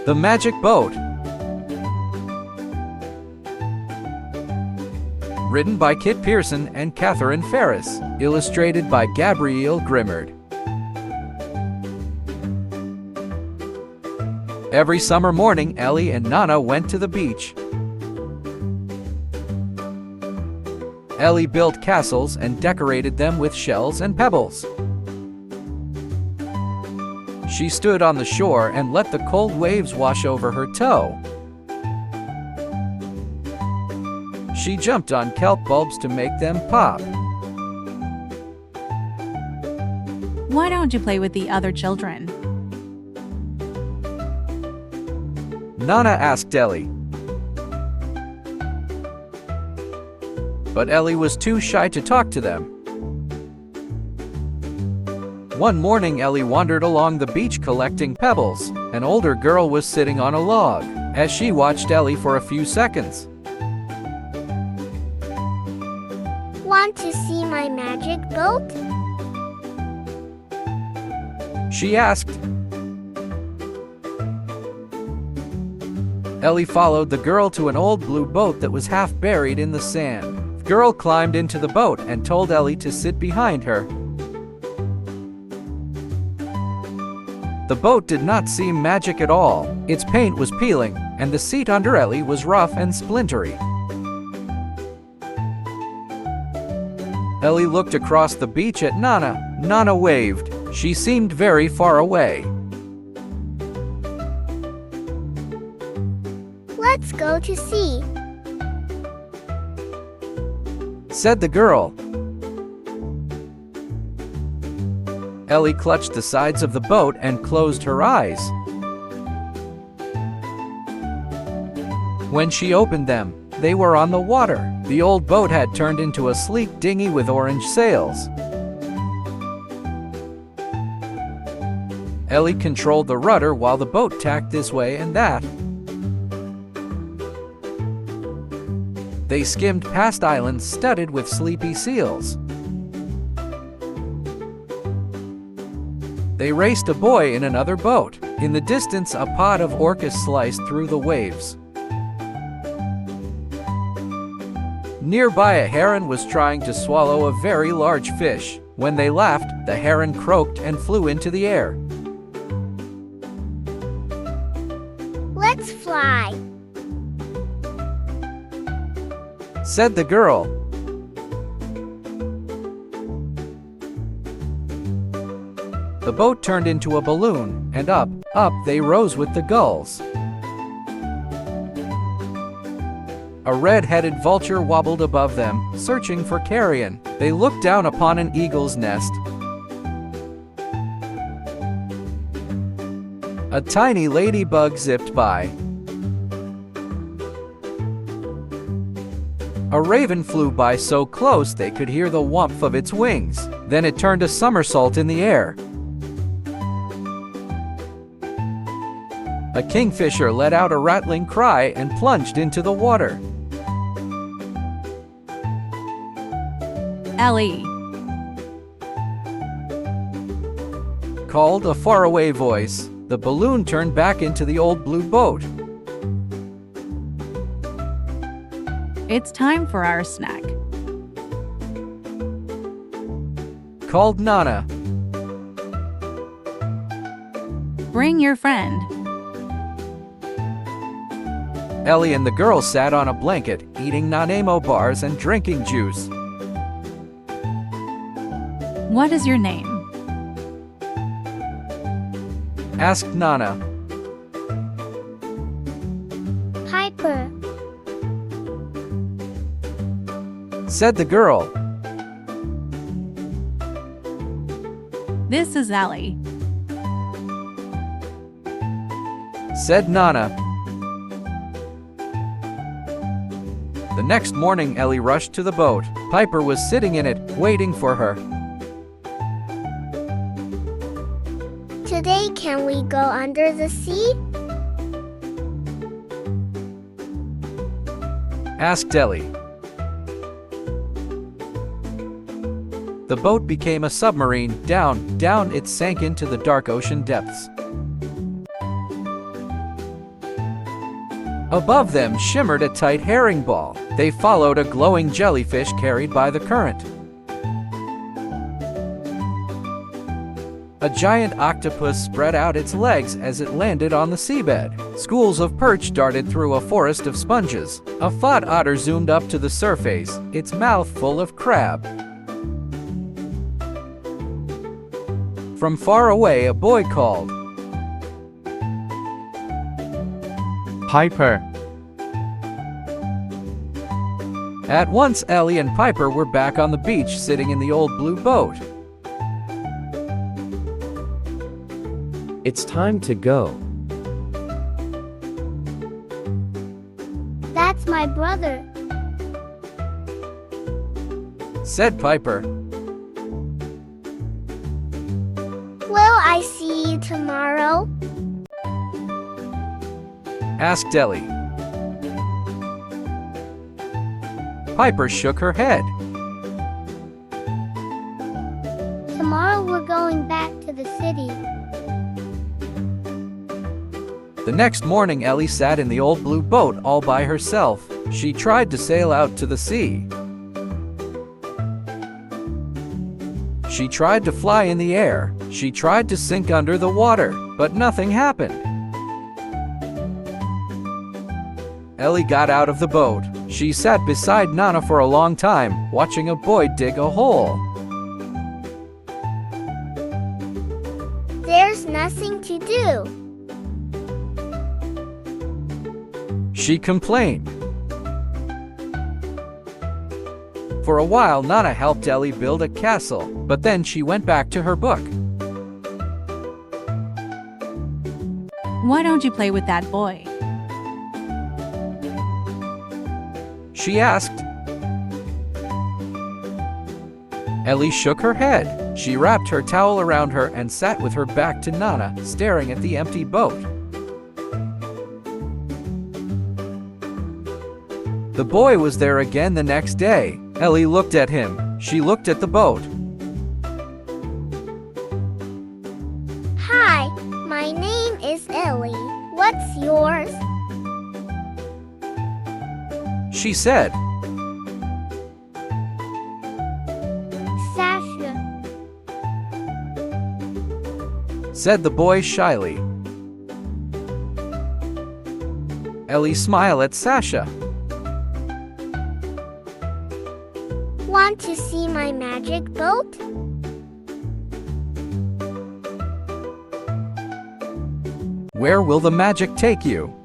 The Magic Boat. Written by Kit Pearson and Katherine Farris. Illustrated by Gabrielle Grimard. Every summer morning, Ellie and Nana went to the beach. Ellie built castles and decorated them with shells and pebbles. She stood on the shore and let the cold waves wash over her toe. She jumped on kelp bulbs to make them pop. Why don't you play with the other children? Nana asked Ellie. But Ellie was too shy to talk to them. One morning, Ellie wandered along the beach collecting pebbles. An older girl was sitting on a log. As she watched Ellie for a few seconds, Want to see my magic boat? she asked. Ellie followed the girl to an old blue boat that was half buried in the sand. The girl climbed into the boat and told Ellie to sit behind her. The boat did not seem magic at all. Its paint was peeling, and the seat under Ellie was rough and splintery. Ellie looked across the beach at Nana. Nana waved. She seemed very far away. Let's go to sea, said the girl. Ellie clutched the sides of the boat and closed her eyes. When she opened them, they were on the water. The old boat had turned into a sleek dinghy with orange sails. Ellie controlled the rudder while the boat tacked this way and that. They skimmed past islands studded with sleepy seals. They raced a boy in another boat. In the distance, a pod of orcas sliced through the waves. Nearby, a heron was trying to swallow a very large fish. When they laughed, the heron croaked and flew into the air. let's fly, said the girl. The boat turned into a balloon, and up they rose with the gulls. A red-headed vulture wobbled above them, searching for carrion. They looked down upon an eagle's nest. A tiny ladybug zipped by. A raven flew by so close they could hear the whomp of its wings. Then it turned a somersault in the air. A kingfisher let out a rattling cry and plunged into the water. Ellie, called a faraway voice. The balloon turned back into the old blue boat. it's time for our snack. Called Nana. Bring your friend. Ellie and the girls sat on a blanket, eating Nanamo bars and drinking juice. What is your name? Asked Nana. Piper, Said the girl. This is Ellie. Said Nana. The next morning, Ellie rushed to the boat. Piper was sitting in it, waiting for her. today can we go under the sea? Asked Ellie. The boat became a submarine. Down it sank into the dark ocean depths. Above them shimmered a tight herring ball. They followed a glowing jellyfish carried by the current. A giant octopus spread out its legs as it landed on the seabed. Schools of perch darted through a forest of sponges. A fat otter zoomed up to the surface, its mouth full of crab. From far away, a boy called, Piper. At once, Ellie and Piper were back on the beach sitting in the old blue boat. It's time to go. That's my brother. Said Piper. Will I see you tomorrow? Asked Ellie. Piper shook her head. Tomorrow we're going back to the city. The next morning, Ellie sat in the old blue boat all by herself. She tried to sail out to the sea. She tried to fly in the air. She tried to sink under the water, but nothing happened. Ellie got out of the boat. She sat beside Nana for a long time, watching a boy dig a hole. There's nothing to do. She complained. For a while, Nana helped Ellie build a castle, but then she went back to her book. Why don't you play with that boy? She asked. Ellie shook her head. She wrapped her towel around her and sat with her back to Nana, staring at the empty boat. The boy was there again the next day. Ellie looked at him. She looked at the boat. Hi, my name is Ellie. What's yours? She said. Sasha. Said the boy shyly. Ellie smiled at Sasha. Want to see my magic boat? Where will the magic take you?